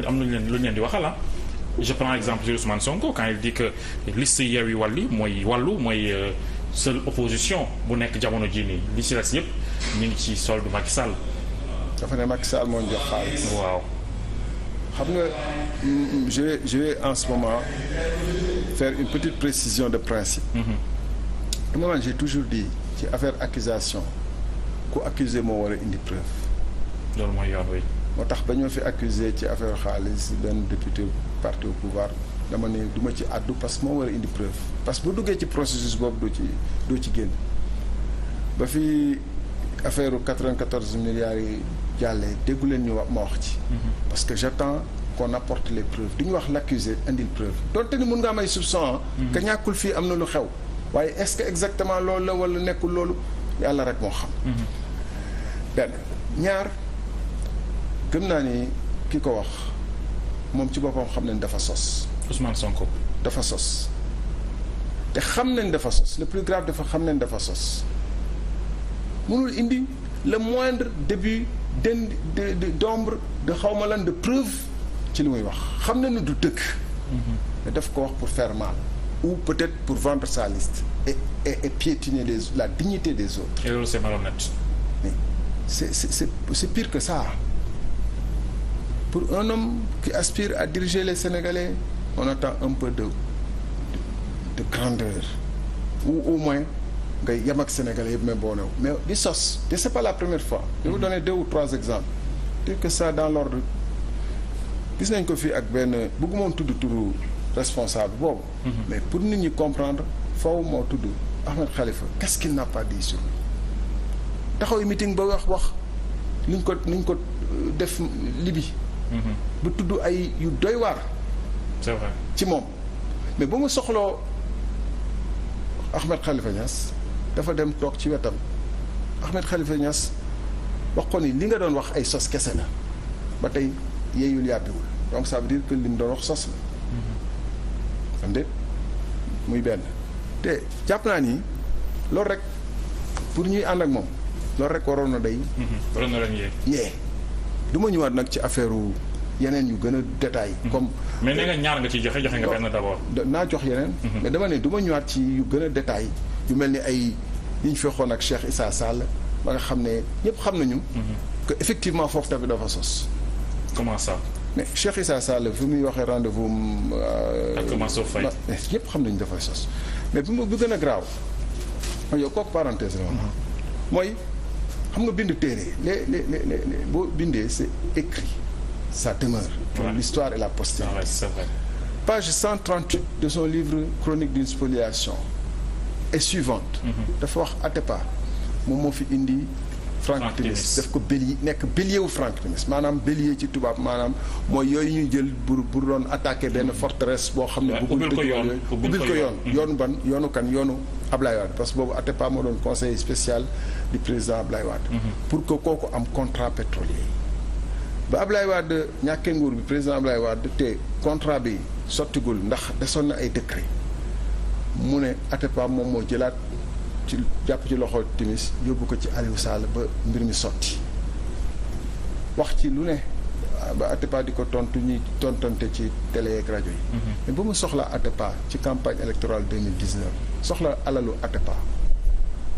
tamit am nañu leen di waxal ah. Je prends exemple sur Ousmane Sonko quand il dit que liste Yewwi Wallu mooy seule opposition bu nekk jamono jii nii li ci des yëpp ñu ngi ci solde Macky Sall. dafa ne Macky Sall moo ñu jox xaalis. waaw. xam nga je vais en ce moment faire une petite précision de principe. Dama man j'ai toujours dit ci affaire accusation ku accusé moo war a indi preuve. loolu mooy yoon wi. moo tax ba ñoo fi accusé ci affaire xaalis benn député parti au pouvoir dama ne du ma ci àddu parce que moo war a indi preuve parce que bu duggee ci processus boobu doo ci génn ba fi affaire 94 milliards yi jàllee déggu leen ñu ma wax ci. parce que j'attends qu'on apporte les preuves du ñu wax l'accusé indil preuve donte ni mun nga am ay soupçon que ñàkkul fii am na lu xew waaye est-ce que exactement loolu la wala nekkul loolu yàlla rek moo xam. benn ñaar gëm naa ni ki ko wax moom ci boppam xam nañ dafa sos. Ousmane Sonko. dafa sos te xam nañ dafa sos le plus grave dafa xam nañ dafa sos mënul indi le moindre début d'ombre de xawma lan de preuve ci li muy wax xam nañ ne du dëgg. mais daf ko wax pour faire mal ou peut-être pour vendre sa liste et piétiner la dignité des autres. Et loolu c'est malhonnête. Mais c'est pire que ça. Pour un homme qui aspire à diriger les Sénégalais, on attend un peu de grandeur. Ou au moins, nga yem ak Sénégalais yëpp mais boonew mais di sos te c'est pas la première fois. Je vais vous donner 2 ou 3 exemples. Dire que ça dans l'ordre gis nañ ko fii ak benn bëgguma woon tudd turu responsable boobu. Mais pour nit ñi comprendre faaw moo tudd Ahmed Khalifa qu'est-ce qu'il n'a pas dit sur lui. taxaw meeting ba wax niñ ko def Libye. ba tudd ay yu doy waar. C'est vrai ci moom mais ba mu soxloo Ahmed Khalifa Niass dafa dem toog ci wetam Ahmed Khalifa Niass wax ko ni li nga doon wax ay sos kese la ba tey yeeyul yàbbiwul donc ça veut dire que li mu doon wax sos la. am déet muy benn te jàpp naa ni loolu rek pour ñuy ànd ak moom loolu rek waroon na day. waroon na leen yee du ma ñëwaat nag ci affaire yeneen yu gën a détail comme mais nee nga ñaar nga ciy joxe nga benn d'abord. naa jox yeneen. mais dama ne du ma ñëwaat ci yu gën a détail yu mel ni ay yi ñu fexoon ak Cheikh Issa Sall ba nga xam ne ñëpp xam nañu. que effectivement foofu tamit dafa sos. comment ça. mais Cheikh Issa Sall fi muy waxee rendez-vous. ak Mansour Faye. ñëpp xam nañu dafay sos mais bi gën a graaw yow kooku parenthèse la mooy. xam nga bind téere les boo bindee c'est écrit ça demeure pour l'histoire et la postérité. C'est vrai. Page 138 de son livre Chronique d'une spoliation et suivante dafa wax Atepa moom moo fi indi Franck Timis daf ko bélier nekk bélier wu Franck Timis maanaam bélier ci tubaab maanaam mooy yooyu ñuy jël pour doon attaquer benn forteresse boo xam ne ubbil ko yoon yoonu ban yoonu kan yoonu Ablaye Wade parce que boobu Atepa moo doon conseiller spécial du président Ablaye Wade pour que kooku am contrat pétrolier ba Ablaye Wade ñàkkee nguur bi président Ablaye Wade te contrat bi sottigul ndax desoon na ay décret mu ne Atepa moom moo jëlaat ci jàpp ci loxo Timis yóbbu ko ci Aliou Sall ba mbir mi sotti wax ci lu ne ba Atepa di ko tontu ñuy tontante ci télé ak rajo yi mais ba mu soxla Atepa ci campagne électorale 2019 soxla alalu Atepa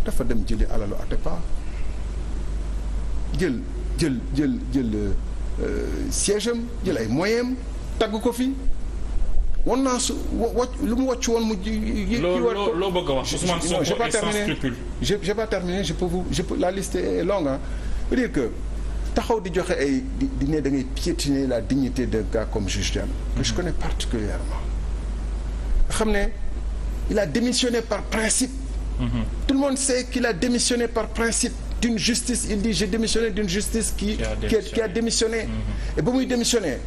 dafa dem jëli alalu Atepa jël siège am jël ay moyens am tagg ko fi won naa su lu mu wàcc woon mu loo bëgg a wax Ousmane Sonko est sans scrupule. j'ai pas terminé je peux la liste est longue hein. veut dire que taxaw di joxe ay di ne da ngay piétiner la dignité de gars comme Juge Diagne que je connais particulièrement xam ne il a démissionné par principe. Tout le monde sait qu'il a démissionné par principe d'une justice. Il dit j'ai démissionné d'une justice qui a démissionné. Et ba muy démissionné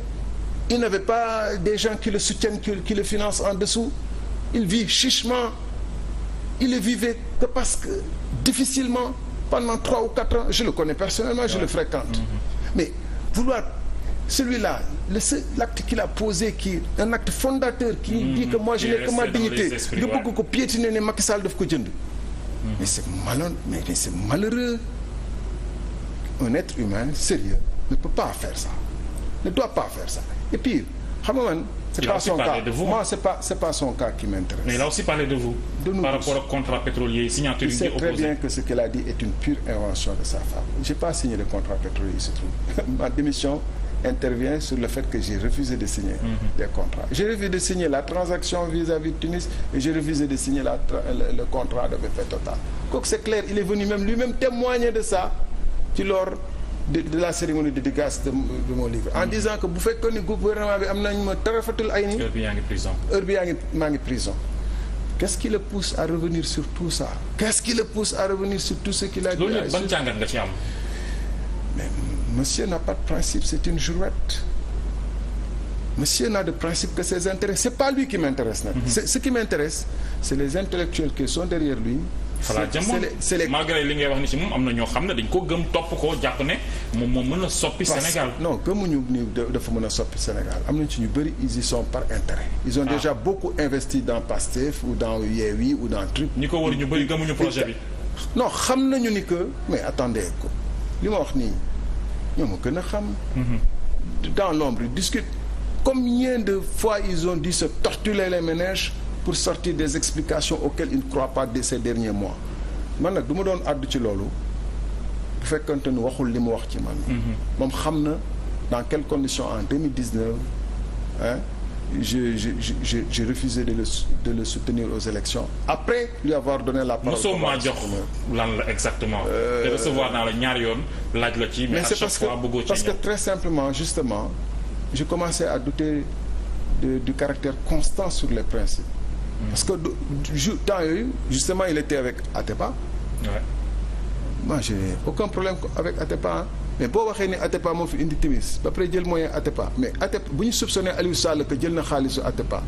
il n'avait pas des gens qui le soutiennent qui le financent en dessous. Il vit chichement. Il ne vivait que parce que difficilement pendant 3 ou 4 ans. Je le connais personnellement, je le fréquente. Mais vouloir celui-là, l'acte qu'il a posé, qui est un acte fondateur, qui dit que moi je n'ai que ma dignité, nga bëgg ko piétiner ne Macky Sall daf ko jënd. Mais c'est malheureux. Un être humain sérieux ne peut pas faire ça. ne doit pas faire ça. Et puis xam nga man. c'est pas son cas moi c'est pas son cas qui m'intéresse. Mais il a aussi parlé de vous. De nous par rapport au contrat pétrolier signature. Il sait très bien que ce qu'elle a dit est une pure invention de sa femme. J'ai pas signé de contrat pétrolier, il se trouve. Ma démission intervient sur le fait que j'ai refusé de signer des contrats. J'ai refusé de signer la transaction vis-à-vis de Tunis et j'ai refusé de signer le contrat de BP Total. Donc c'est clair, il est venu même lui-même témoigner de ça ci lors de la cérémonie de dédicace de mon livre en disant que bu fekkoon ni gouvernement bi am nañ ma tarafatul ay ni heure bi yaa ngi prison. heure bi maa ngi prison. Qu'est-ce qui le pousse à revenir sur tout ça? Qu'est-ce qui le pousse à revenir sur tout ce qu'il a dit? loolu yëpp ban jàngat nga ci am. Mais monsieur n'a pas de principe, c'est une girouette. Monsieur n'a de principe que ses intérêts. C'est pas lui qui m'intéresse nag. Ce qui m'intéresse, c'est les intellectuels qui sont derrière lui. c'est les malgré li ngay wax ni ci moom am na ñoo xam ne dañ ko gëm topp ko jàpp ne moom moo mën a soppi Sénégal. non gëmuñu ni dafa mën a soppi Sénégal am nañ ci ñu bëri ils y sont par intérêt. Ils ont déjà beaucoup investi dans Pastef ou dans Yewwi ou dans truc. ñi ko wër ñu bëri gëmuñu projet bi. non xam nañu ni que mais attendez ko li ma wax nii ñoo ma gën a xam. dans l'ombre ils discutent. Combien de fois ils ont dû se torturer les méninges pour sortir des explications auxquelles ils ne croient pas de ces derniers mois man nag du ma doon àddu ci loolu bu fekkante ni waxul li mu wax ci man. moom xam na dans quelles conditions en 2019 hein j'ai refusé de le soutenir aux élections après lui avoir donné la parole. mosoo maa jox lan la exactement. te recevoir naa la ñaar yoon laaj la ci. mais à chaque fois bëggoo ci parce que très simplement justement j'ai commencé à douter du caractère constant sur les principes. Parce que temps yooyu justement il était avec Atepa. Ouais. Moi j'ai aucun problème avec Atepa mais boo waxee ni Atepa moo fi indi Timis ba pare jël moyen Atepa mais Atepa bu ñu soupçonné Aliou Sall que jël na xaalisu Atepa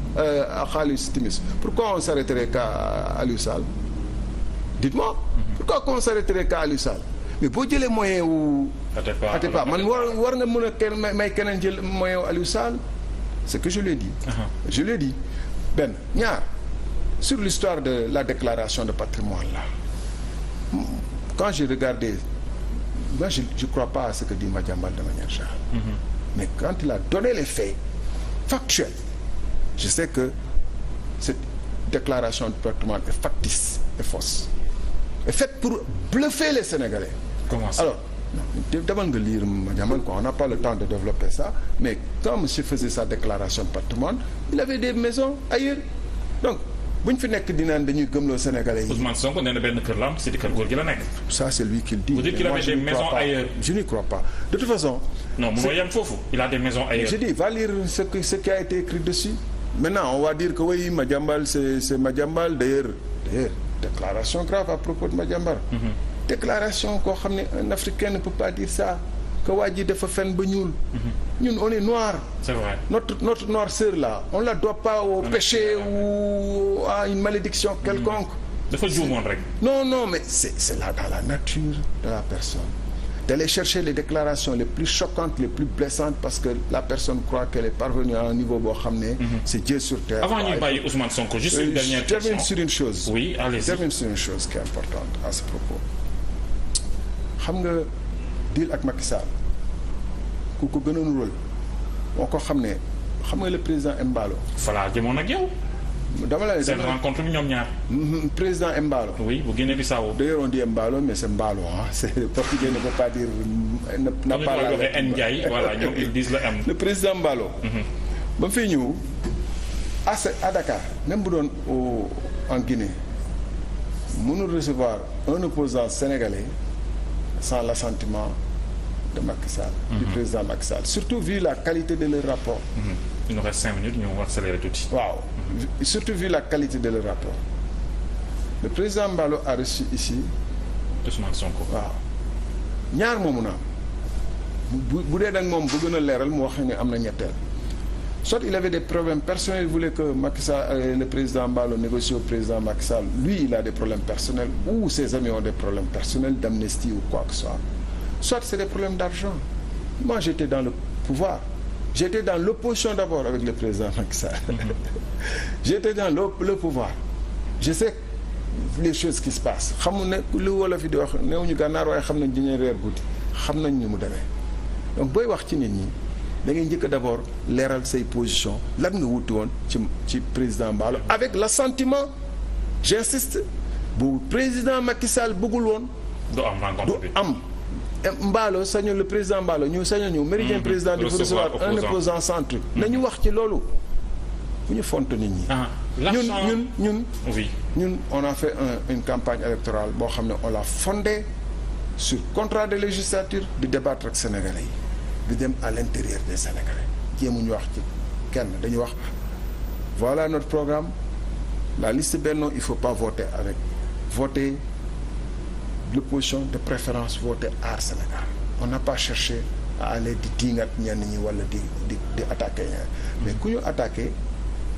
xaalisu Timis pourquoi on s'arrêterait qu'à Aliou Sall dites-moi. Pourquoi on s'arrêterait qu'à Aliou Sall mais boo jëlee moyen wu Atepa man war nga mën a kenn may keneen jël moyen wu Aliou Sall c'est que je lui ai dit. Je lui ai dit benn ñaar sur l'histoire de la déclaration de patrimoine là quand j'ai regardé moi je crois pas à ce que dit Madiambal de manière générale. Mais quand il a donné les faits factuels je sais que cette déclaration de patrimoine est factice et fausse est faite pour bluffer les Sénégalais. Comment ça? Alors demal nga lire Madiambal quoi on n'a pas le temps de développer ça mais quand monsieur faisait sa déclaration de patrimoine il avait des maisons ailleurs donc bu ñu fi nekk di naan dañuy gëmloo Sénégalais yi. Ousmane Sonko nee na benn kër la am si kër góor gi la nekk. ça c'est lui qui le dit. Vous dites qu'il avait des maisons ailleurs. Je n'y crois pas de toute façon. non mu yem foofu il a des maisons ailleurs. Je dis va lire ce qui a été écrit dessus. Maintenant on va dire que oui Madiambal c'est Madiambal d'ailleurs déclaration grave à propos de Madiambal. Déclaration koo xam ne un Africain ne peut pas dire ça que waa ji dafa fen ba ñuul. ñun on est noir. C'est vrai. Notre noirceur là on la doit pas au péché ou à une malédiction quelconque. dafa juumoon rek. non mais c'est là dans la nature de la personne d'aller chercher les déclarations les plus choquantes les plus blessantes parce que la personne croit qu'elle est parvenue à un niveau boo xam ne. C'est Dieu sur terre. Avant ñuy bàyyi Ousmane Sonko juste une dernière question. Je termine sur une chose. Oui, allez-y. Je termine sur une chose qui est importante à ce propos. xam nga deal ak Macky Sall ku ko gënoon rôle moo ko xam ne xam nga le président Embalo. voilà jëmoon ak yow. dama la seen rencontre bi ñoom ñaar. président Embalo. oui bu Guinée-Bissau. d'ailleurs on dit Embalo mais c'est Mbalo ah c'est portugais ne peut pas dire. n'a pas la lettre Ndiaye voilà ñoom ils disent le M. le président Mbalo. ba mu fay ñëw à Dakar même bu doon en Guinée mënul recevoir un opposant sénégalais sans l'assentiment de Macky Sall. Du président Macky Sall surtout vu la qualité de leur rapport. Il nous reste 5 minutes ñu accélérer tuuti. waaw surtout vu la qualité de leur rapport le président Mbalo a reçu ici. Ousmane Sonko. waaw ñaar moomu na bu dee nag moom bëgg na leeral mu wax ne am na ñetteel soit il avait des problèmes personnels il voulait que Macky Sall le président Mbalo négocie au président Macky Sall lui il a des problèmes personnels ou ses amis ont des problèmes personnels d'amnistie ou quoi que ce soit c'est des problèmes d'argent. Moi j'étais dans le pouvoir j'étais dans l'opposition d'abord avec le président Macky Sall. J'étais dans le pouvoir je sais les choses qui se passent xamu ne lu wolof yi di wax néew ñu gànnaar waaye xam nañ diñuy reer guddi xam nañ ni mu demee donc booy wax ci nit ñi da ngay njëkk d'abord leeral say position lan nga wuti woon ci président Mballo avec l'assentiment j'insiste bu président Macky Sall bëggul woon du am Mballo sañu le président Mballo ñu sañu ñu méridien président di recevoir un opposant centre nañu wax ci loolu bu ñu font nit ñi ñun on a fait une campagne électorale boo xam ne on l'a fondée sur contrat de législature di débattre ak sénégalais yi di dem à l'intérieur des sénégalais jéemuñu wax ci kenn dañu wax voilà notre programme la liste Benno il faut pas voter avec voter l'opposition de préférence voter Aar Sénégal on n'a pas cherché à aller di diingat ñenn ñi wala di attaquer ñenn mais ku ñu attaquer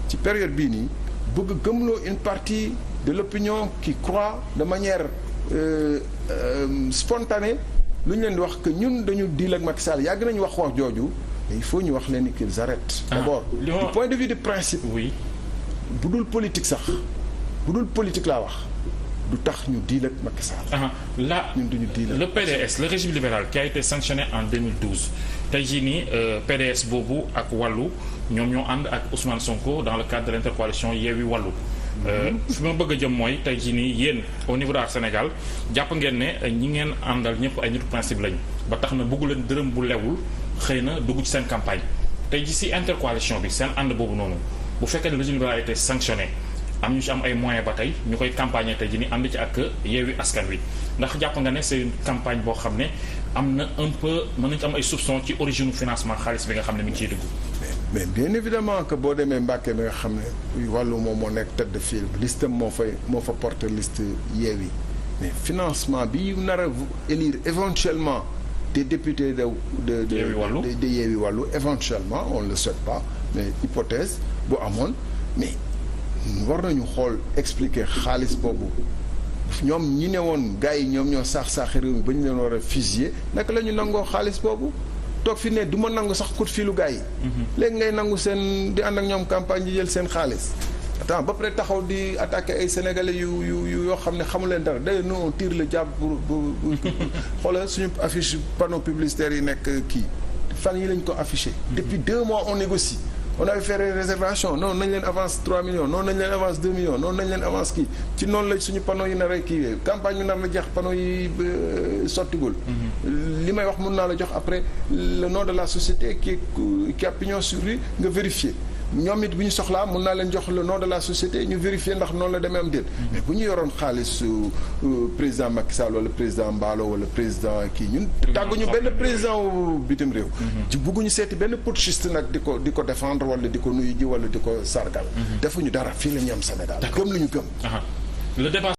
ci période bii nii bëgg gëmloo une partie de l'opinion qui croit de manière spontanée lu ñu leen di wax que ñun dañu deal ak Macky Sall yàgg nañu wax jooju mais il faut ñu wax leen ni qu'ils arrêtent d'abord du point de vue de principe bu dul politique sax bu dul politique laa wax du tax ñu deal ak Macky Sall là ñun duñu deal le PDS le régime libéral qui a été sanctionné en 2012 tey jii nii PDS boobu ak wàllu ñoom ñoo ànd ak Ousmane Sonko dans le cadre de l'intercoalition Yewwi Wàllu fi ma bëgg a jëm mooy tey jii nii yéen au niveau de Sénégal jàpp ngeen ne ñi ngeen àndal ñëpp ay nitu principe lañu ba tax na bëggu leen dërëm bu lewul xëy na dugg ci seen campagne tey ji si intercoalition bi seen ànd boobu noonu bu fekkee ne régime libéral a été sanctionné am ñu ci am ay moyens ba tey ñu koy campagne tey jii nii ànd ci ak Yewwi Askan Wi ndax jàpp nga ne c'est une campagne boo xam ne am na un peu mën nañu ci am ay soupçons ci origine financement xaalis bi nga xam ne mi ngi ciy dugg. mais bien évidemment que boo demee Mbàkke bi nga xam ne wàllu moom moo nekk tête de file liste moo fa porter liste Yewwi mais financement bi nar a élire éventuellement des députés de Yewwi Wàllu éventuellement on le souhaite pas mais hypothèse bu amoon mais war nañu xool expliquer xaalis boobu ñoom ñi ne woon gars yi ñoom ñoo saax-saaxi réew mi ba ñu leen war a fusiller naka la ñu nangoo xaalis boobu toog fi ne du ma nangu sax coup de filu gars yi léegi ngay nangu seen di ànd ak ñoom campagne yi jël seen xaalis attends ba pare taxaw di attaquer ay sénégalais yoo xam ne xamu leen dara d'ailleurs nous on tire le diable pour xoolal suñu affiche panneau publicitaire yi nekk kii fan yi lañ ko affiché depuis 2 mois on négocie on avait fait réservation non nañ leen avance 3 millions non nañ leen avance 2 millions non nañ leen avance kii ci noonu la suñu panneau yi nar a kii campagne bi nar na jeex panneau yi sottigul li may wax mun naa la jox après le nom de la société qui a pignon sur rue nga vérifier ñoom it bu ñu soxlaa mun naa leen jox le nom de la société ñu vérifier ndax noonu la demee am déet mais bu ñu yoroon xaalis président Macky Sall wala président Mballo wala président kii ñun tàgguñu benn président bitim réew ci bugguñu seeti benn putschiste nag di ko défendre wala di ko nuyu ji wala di ko sargal defuñu dara fii la ñu am Sénégal gëm lu ñu gëm